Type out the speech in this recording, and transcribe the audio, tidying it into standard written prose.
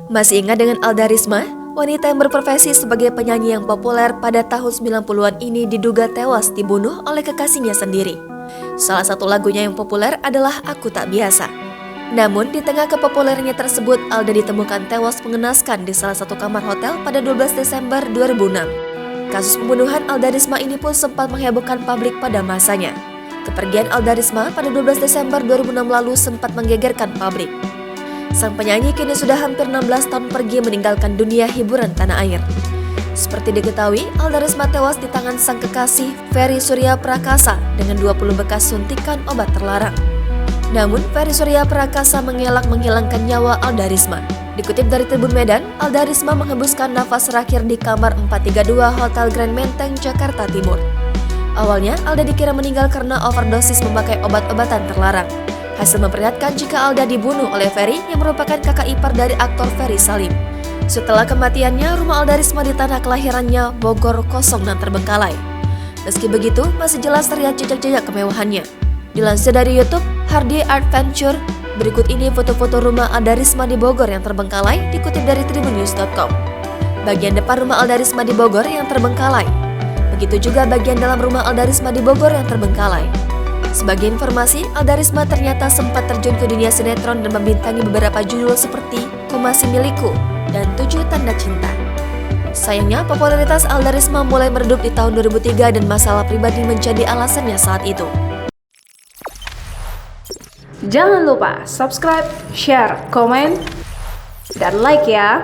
Masih ingat dengan Alda Risma? Wanita yang berprofesi sebagai penyanyi yang populer pada tahun 90-an ini diduga tewas dibunuh oleh kekasihnya sendiri. Salah satu lagunya yang populer adalah Aku Tak Biasa. Namun, di tengah kepopulernya tersebut, Alda ditemukan tewas mengenaskan di salah satu kamar hotel pada 12 Desember 2006. Kasus pembunuhan Alda Risma ini pun sempat menghebohkan publik pada masanya. Kepergian Alda Risma pada 12 Desember 2006 lalu sempat menggegerkan publik. Sang penyanyi kini sudah hampir 16 tahun pergi meninggalkan dunia hiburan tanah air. Seperti diketahui, Alda Risma tewas di tangan sang kekasih Ferry Surya Prakasa dengan 20 bekas suntikan obat terlarang. Namun, Ferry Surya Prakasa mengelak menghilangkan nyawa Alda Risma. Dikutip dari Tribun Medan, Alda Risma menghembuskan nafas terakhir di kamar 432 Hotel Grand Menteng, Jakarta Timur. Awalnya, Alda dikira meninggal karena overdosis memakai obat-obatan terlarang. Hasil memperlihatkan jika Alda dibunuh oleh Ferry yang merupakan kakak ipar dari aktor Ferry Salim. Setelah kematiannya, rumah Alda Risma di tanah kelahirannya Bogor kosong dan terbengkalai. Meski begitu, masih jelas terlihat jejak-jejak kemewahannya. Dilansir dari YouTube Hardy Adventure, berikut ini foto-foto rumah Alda Risma di Bogor yang terbengkalai dikutip dari tribunnews.com. Bagian depan rumah Alda Risma di Bogor yang terbengkalai. Begitu juga bagian dalam rumah Alda Risma di Bogor yang terbengkalai. Sebagai informasi, Alda Risma ternyata sempat terjun ke dunia sinetron dan membintangi beberapa judul seperti Kau Masih Milikku dan 7 Tanda Cinta. Sayangnya, popularitas Alda Risma mulai meredup di tahun 2003 dan masalah pribadi menjadi alasannya saat itu. Jangan lupa subscribe, share, komen, dan like ya!